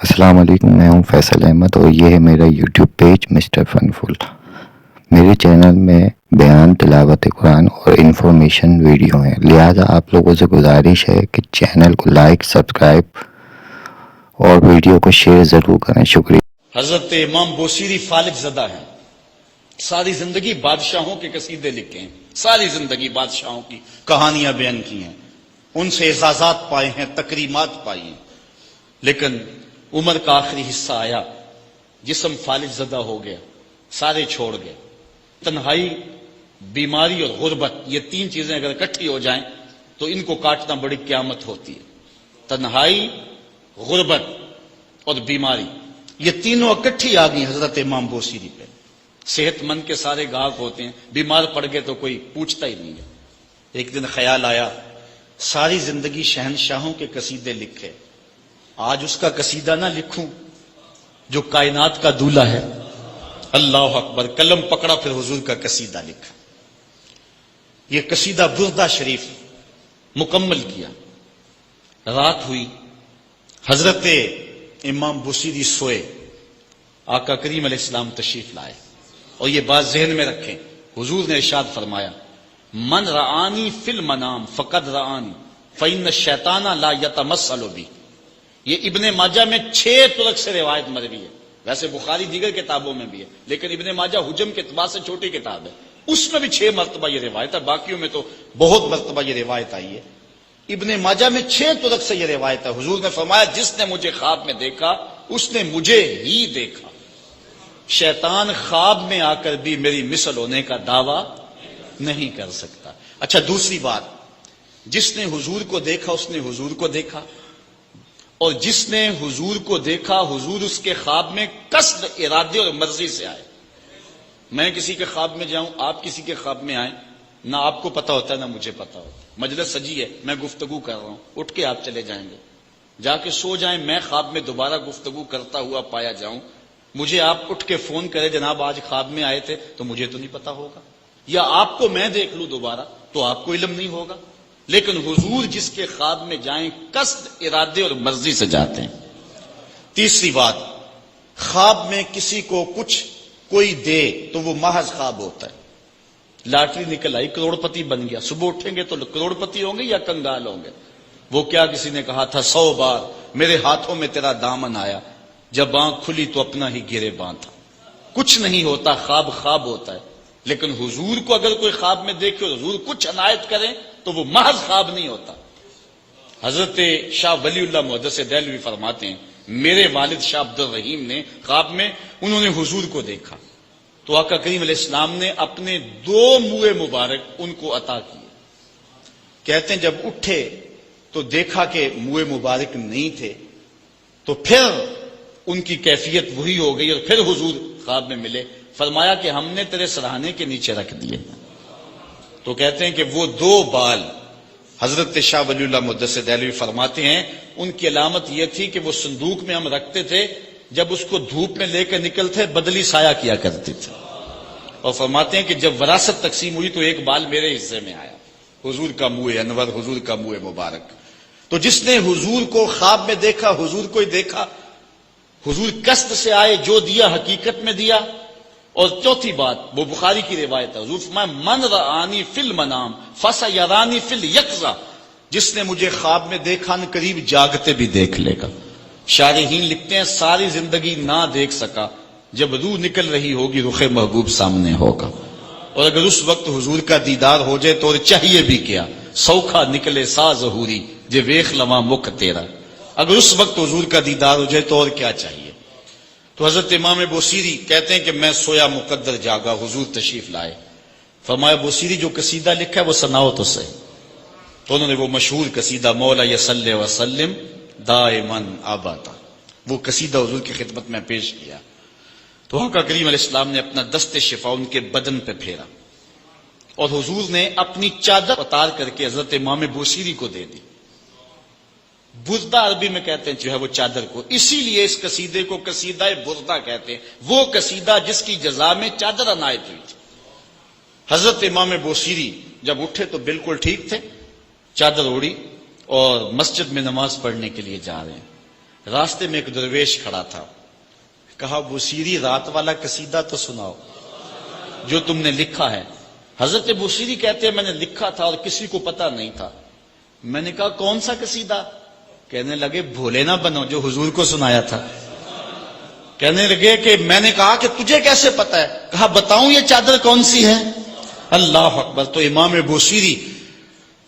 السلام علیکم، میں ہوں فیصل احمد اور یہ ہے میرا یوٹیوب پیج مسٹر فن فل۔ میرے چینل میں بیان، تلاوت قرآن اور انفارمیشن ویڈیو ہیں، لہذا آپ لوگوں سے گزارش ہے کہ چینل کو لائک، سبسکرائب اور ویڈیو کو شیئر ضرور کریں۔ شکریہ۔ حضرت امام بوصیری فالج زدہ ہیں، ساری زندگی بادشاہوں کے قصیدے لکھے ہیں، ساری زندگی بادشاہوں کی کہانیاں بیان کی ہیں، ان سے اعزازات پائے ہیں، تکریمات پائی ہیں، لیکن عمر کا آخری حصہ آیا، جسم فالج زدہ ہو گیا، سارے چھوڑ گئے۔ تنہائی، بیماری اور غربت، یہ تین چیزیں اگر اکٹھی ہو جائیں تو ان کو کاٹنا بڑی قیامت ہوتی ہے۔ تنہائی، غربت اور بیماری، یہ تینوں اکٹھی آ گئی حضرت امام بوصیری پہ۔ صحت مند کے سارے گاہک ہوتے ہیں، بیمار پڑ گئے تو کوئی پوچھتا ہی نہیں ہے۔ ایک دن خیال آیا، ساری زندگی شہنشاہوں کے قصیدے لکھے، آج اس کا قصیدہ نہ لکھوں جو کائنات کا دولہ ہے۔ اللہ اکبر، قلم پکڑا، پھر حضور کا قصیدہ لکھا۔ یہ قصیدہ بردہ شریف مکمل کیا۔ رات ہوئی، حضرت امام بوصیری سوئے، آقا کریم علیہ السلام تشریف لائے، اور یہ بات ذہن میں رکھیں، حضور نے ارشاد فرمایا، من رآنی فی المنام فقد رآنی فإن الشیطان لا یتمثل بی۔ یہ ابن ماجہ میں 6 طرق سے روایت مروی ہے، ویسے بخاری دیگر کتابوں میں بھی ہے، لیکن ابن ماجہ حجم کے اعتبار سے چھوٹی کتاب ہے، اس میں بھی 6 مرتبہ یہ روایت ہے، باقیوں میں تو بہت مرتبہ یہ روایت آئی ہے۔ ابن ماجہ میں 6 طرق سے یہ روایت ہے۔ حضور نے فرمایا، جس نے مجھے خواب میں دیکھا اس نے مجھے ہی دیکھا، شیطان خواب میں آ کر بھی میری مثل ہونے کا دعویٰ نہیں کر سکتا۔ اچھا، دوسری بات، جس نے حضور کو دیکھا اس نے حضور کو دیکھا، اور جس نے حضور کو دیکھا حضور اس کے خواب میں قصد، ارادے اور مرضی سے آئے۔ میں کسی کے خواب میں جاؤں، آپ کسی کے خواب میں آئیں، نہ آپ کو پتا ہوتا ہے نہ مجھے پتا ہوتا ہے۔ مجلس سجی ہے، میں گفتگو کر رہا ہوں، اٹھ کے آپ چلے جائیں گے، جا کے سو جائیں، میں خواب میں دوبارہ گفتگو کرتا ہوا پایا جاؤں، مجھے آپ اٹھ کے فون کرے، جناب آج خواب میں آئے تھے، تو مجھے تو نہیں پتا ہوگا، یا آپ کو میں دیکھ لوں دوبارہ تو آپ کو علم نہیں ہوگا۔ لیکن حضور جس کے خواب میں جائیں قصد، ارادے اور مرضی سے جاتے ہیں۔ تیسری بات، خواب میں کسی کو کچھ کوئی دے تو وہ محض خواب ہوتا ہے۔ لاٹری نکل آئی، کروڑ پتی بن گیا، صبح اٹھیں گے تو کروڑ پتی ہوں گے یا کنگال ہوں گے؟ وہ کیا کسی نے کہا تھا 100 بار میرے ہاتھوں میں تیرا دامن آیا، جب آنکھ کھلی تو اپنا ہی گرے باندھا۔ کچھ نہیں ہوتا، خواب خواب ہوتا ہے۔ لیکن حضور کو اگر کوئی خواب میں دیکھے اور حضور کچھ عنایت کریں تو وہ محض خواب نہیں ہوتا۔ حضرت شاہ ولی اللہ محدث دہلوی فرماتے ہیں، میرے والد شاہ عبد الرحیم نے خواب میں انہوں نے حضور کو دیکھا تو آقا کریم علیہ السلام نے اپنے 2 منہ مبارک ان کو عطا کیے۔ کہتے ہیں جب اٹھے تو دیکھا کہ منہ مبارک نہیں تھے، تو پھر ان کی کیفیت وہی ہو گئی، اور پھر حضور خواب میں ملے، فرمایا کہ ہم نے تیرے سرہانے کے نیچے رکھ دیے۔ تو کہتے ہیں کہ وہ 2 بال حضرت شاہ ولی اللہ محدث دہلوی فرماتے ہیں ان کی علامت یہ تھی کہ وہ صندوق میں ہم رکھتے تھے، جب اس کو دھوپ میں لے کر نکلتے بدلی سایہ کیا کرتے تھے، اور فرماتے ہیں کہ جب وراثت تقسیم ہوئی تو 1 بال میرے حصے میں آیا، حضور کا منہ انور، حضور کا منہ مبارک۔ تو جس نے حضور کو خواب میں دیکھا حضور کو ہی دیکھا، حضور قصد سے آئے، جو دیا حقیقت میں دیا۔ اور چوتھی بات، وہ بخاری کی روایت ہے، حضور فرمایا، من رآنی فی المنام فسیرانی فی الیقظہ، جس نے مجھے خواب میں دیکھا نہ قریب جاگتے بھی دیکھ لے گا۔ شارحین لکھتے ہیں ساری زندگی نہ دیکھ سکا، جب روح نکل رہی ہوگی رخ محبوب سامنے ہوگا، اور اگر اس وقت حضور کا دیدار ہو جائے تو اور چاہیے بھی کیا، سوکھا نکلے سا ظہوری جے ویخ لواں مکھ تیرا۔ اگر اس وقت حضور کا دیدار ہو جائے تو اور کیا چاہیے۔ تو حضرت امام بوصیری کہتے ہیں کہ میں سویا مقدر جاگا، حضور تشریف لائے، فرمایا بوصیری جو قصیدہ لکھا ہے وہ سناؤ تو صحیح۔ تو انہوں نے وہ مشہور قصیدہ مولا یصلی وسلم دائما ابدا، وہ قصیدہ حضور کی خدمت میں پیش کیا۔ تو آقا کریم علیہ السلام نے اپنا دست شفا ان کے بدن پہ پھیرا، اور حضور نے اپنی چادر اتار کر کے حضرت امام بوصیری کو دے دی۔ بردہ عربی میں کہتے ہیں جو ہے وہ چادر کو، اسی لیے اس قصیدے کو قصیدہ بردہ کہتے ہیں، وہ قصیدہ جس کی جزا میں چادر عنایت ہوئی تھی۔ حضرت امام بوصیری جب اٹھے تو بالکل ٹھیک تھے، چادر اوڑی اور مسجد میں نماز پڑھنے کے لیے جا رہے ہیں۔ راستے میں ایک درویش کھڑا تھا، کہا بوسیری رات والا قصیدہ تو سناؤ جو تم نے لکھا ہے۔ حضرت بوسیری کہتے ہیں میں نے لکھا تھا اور کسی کو پتا نہیں تھا۔ میں نے کہا کون سا قصیدہ؟ کہنے لگے بھولے نہ بنو جو حضور کو سنایا تھا۔ کہنے لگے کہ میں نے کہا کہ تجھے کیسے پتا ہے؟ کہا بتاؤں یہ چادر کون سی ہے؟ اللہ اکبر! تو امام بوسیری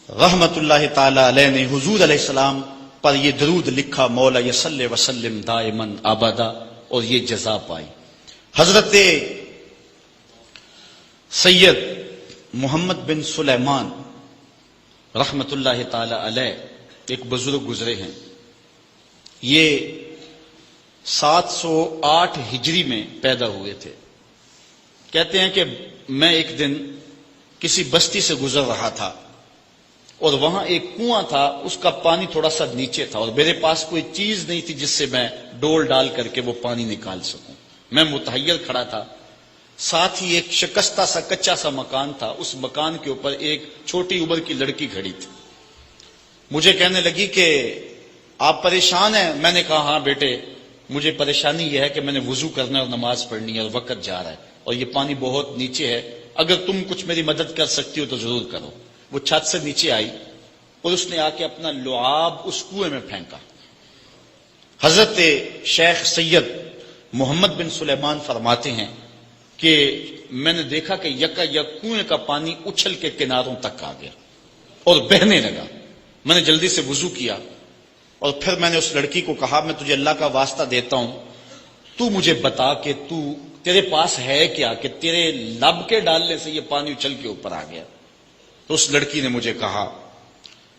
رحمت اللہ تعالی علیہ نے حضور علیہ السلام پر یہ درود لکھا، مولا یصلی وسلم دائماً ابدا، اور یہ جزا پائی۔ حضرت سید محمد بن سلیمان رحمت اللہ تعالی علیہ ایک بزرگ گزرے ہیں، یہ 708 ہجری میں پیدا ہوئے تھے۔ کہتے ہیں کہ میں ایک دن کسی بستی سے گزر رہا تھا اور وہاں ایک کنواں تھا، اس کا پانی تھوڑا سا نیچے تھا اور میرے پاس کوئی چیز نہیں تھی جس سے میں ڈول ڈال کر کے وہ پانی نکال سکوں۔ میں متحیر کھڑا تھا، ساتھ ہی ایک شکستہ سا کچا سا مکان تھا، اس مکان کے اوپر ایک چھوٹی عمر کی لڑکی کھڑی تھی۔ مجھے کہنے لگی کہ آپ پریشان ہیں؟ میں نے کہا ہاں بیٹے، مجھے پریشانی یہ ہے کہ میں نے وضو کرنا ہے اور نماز پڑھنی ہے اور وقت جا رہا ہے اور یہ پانی بہت نیچے ہے، اگر تم کچھ میری مدد کر سکتی ہو تو ضرور کرو۔ وہ چھت سے نیچے آئی اور اس نے آ کے اپنا لعاب اس کنویں میں پھینکا۔ حضرت شیخ سید محمد بن سلیمان فرماتے ہیں کہ میں نے دیکھا کہ یکا یک کنویں کا پانی اچھل کے کناروں تک آ گیا اور بہنے لگا۔ میں نے جلدی سے وضو کیا اور پھر میں نے اس لڑکی کو کہا میں تجھے اللہ کا واسطہ دیتا ہوں، تو مجھے بتا کہ تیرے پاس ہے کیا کہ تیرے لب کے ڈالنے سے یہ پانی اچھل کے اوپر آ گیا؟ تو اس لڑکی نے مجھے کہا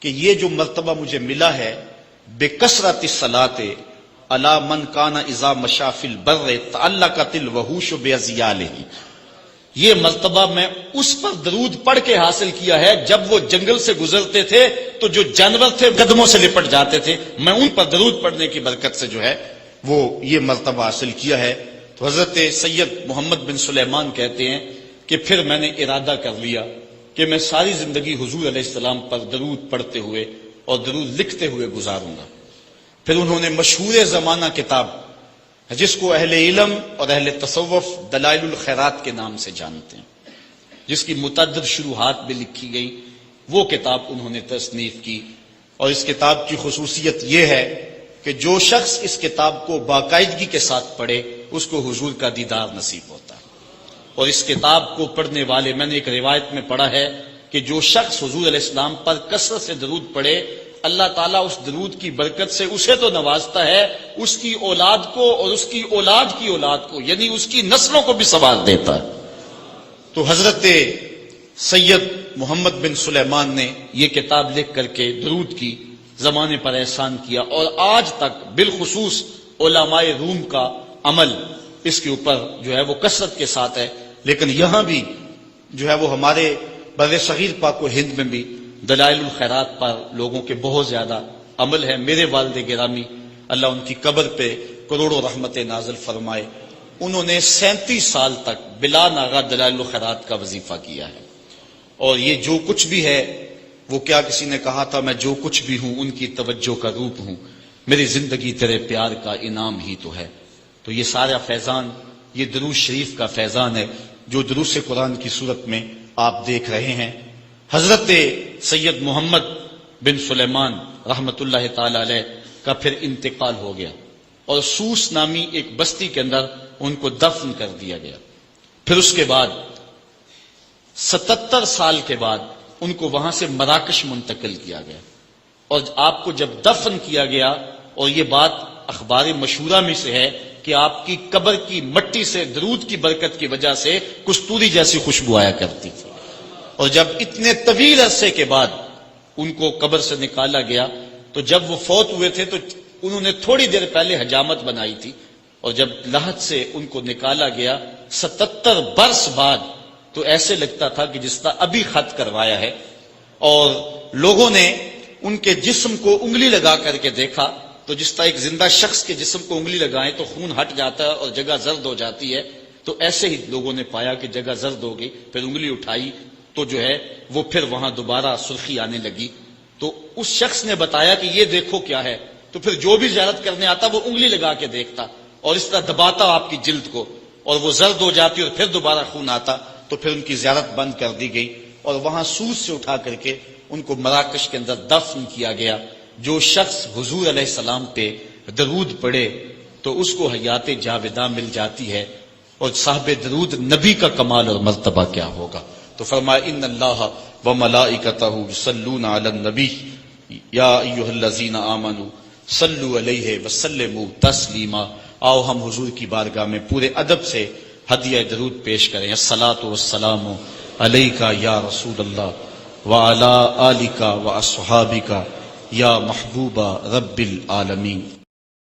کہ یہ جو مرتبہ مجھے ملا ہے بکثرت الصلاۃ علی من کان اذا مشى فی البر تعلقت الوحوش باذیالہ، یہ مرتبہ میں اس پر درود پڑھ کے حاصل کیا ہے جب وہ جنگل سے گزرتے تھے تو جو جانور تھے قدموں سے لپٹ جاتے تھے، میں ان پر درود پڑھنے کی برکت سے جو ہے وہ یہ مرتبہ حاصل کیا ہے۔ تو حضرت سید محمد بن سلیمان کہتے ہیں کہ پھر میں نے ارادہ کر لیا کہ میں ساری زندگی حضور علیہ السلام پر درود پڑھتے ہوئے اور درود لکھتے ہوئے گزاروں گا۔ پھر انہوں نے مشہور زمانہ کتاب جس کو اہل علم اور اہل تصوف دلائل الخیرات کے نام سے جانتے ہیں، جس کی متعدد شروحات بھی لکھی گئی، وہ کتاب انہوں نے تصنیف کی۔ اور اس کتاب کی خصوصیت یہ ہے کہ جو شخص اس کتاب کو باقاعدگی کے ساتھ پڑھے اس کو حضور کا دیدار نصیب ہوتا ہے۔ اور اس کتاب کو پڑھنے والے، میں نے ایک روایت میں پڑھا ہے کہ جو شخص حضور علیہ السلام پر کثرت سے درود پڑھے، اللہ تعالیٰ اس درود کی برکت سے اسے تو نوازتا ہے، اس کی اولاد کو اور اس کی اولاد کی اولاد کو، یعنی اس کی نسلوں کو بھی ثواب دیتا ہے۔ تو حضرت سید محمد بن سلیمان نے یہ کتاب لکھ کر کے درود کی زمانے پر احسان کیا، اور آج تک بالخصوص علماء روم کا عمل اس کے اوپر جو ہے وہ کثرت کے ساتھ ہے۔ لیکن یہاں بھی جو ہے وہ ہمارے بر صغیر پاک و ہند میں بھی دلائل الخیرات پر لوگوں کے بہت زیادہ عمل ہے۔ میرے والد گرامی اللہ ان کی قبر پہ کروڑوں رحمت نازل فرمائے، انہوں نے 37 سال تک بلا ناغہ دلائل الخیرات کا وظیفہ کیا ہے، اور یہ جو کچھ بھی ہے وہ کیا کسی نے کہا تھا میں جو کچھ بھی ہوں ان کی توجہ کا روپ ہوں، میری زندگی تیرے پیار کا انعام ہی تو ہے۔ تو یہ سارا فیضان یہ درود شریف کا فیضان ہے جو دروس قرآن کی صورت میں آپ دیکھ رہے ہیں۔ حضرت سید محمد بن سلیمان رحمت اللہ تعالی علیہ کا پھر انتقال ہو گیا اور سوس نامی ایک بستی کے اندر ان کو دفن کر دیا گیا۔ پھر اس کے بعد 77 سال کے بعد ان کو وہاں سے مراکش منتقل کیا گیا، اور آپ کو جب دفن کیا گیا، اور یہ بات اخبار مشہورہ میں سے ہے کہ آپ کی قبر کی مٹی سے درود کی برکت کی وجہ سے کستوری جیسی خوشبو آیا کرتی تھی، اور جب اتنے طویل عرصے کے بعد ان کو قبر سے نکالا گیا تو جب وہ فوت ہوئے تھے تو انہوں نے تھوڑی دیر پہلے حجامت بنائی تھی، اور جب لحد سے ان کو نکالا گیا 77 برس بعد تو ایسے لگتا تھا کہ جس طرح ابھی خط کروایا ہے، اور لوگوں نے ان کے جسم کو انگلی لگا کر کے دیکھا تو جس طرح ایک زندہ شخص کے جسم کو انگلی لگائیں تو خون ہٹ جاتا ہے اور جگہ زرد ہو جاتی ہے، تو ایسے ہی لوگوں نے پایا کہ جگہ زرد ہو گئی، پھر انگلی اٹھائی تو جو ہے وہ پھر وہاں دوبارہ سرخی آنے لگی۔ تو اس شخص نے بتایا کہ یہ دیکھو کیا ہے، تو پھر جو بھی زیارت کرنے آتا وہ انگلی لگا کے دیکھتا اور اس طرح دباتا آپ کی جلد کو، اور وہ زرد ہو جاتی اور پھر دوبارہ خون آتا، تو پھر ان کی زیارت بند کر دی گئی اور وہاں سوس سے اٹھا کر کے ان کو مراکش کے اندر دفن کیا گیا۔ جو شخص حضور علیہ السلام پہ درود پڑھے تو اس کو حیات جاوداں مل جاتی ہے، اور صاحب درود نبی کا کمال اور مرتبہ کیا ہوگا۔ تو فرمایا ان اللہ وملائکتہ یصلون علی النبی یا ایھا الذین آمنوا صلوا علیہ وسلموا تسلیما۔ آؤ ہم حضور کی بارگاہ میں پورے ادب سے ہدیہ درود پیش کریں۔ الصلاۃ والسلام علیک یا رسول اللہ وعلی آلک واصحابک یا محبوب رب العالمین۔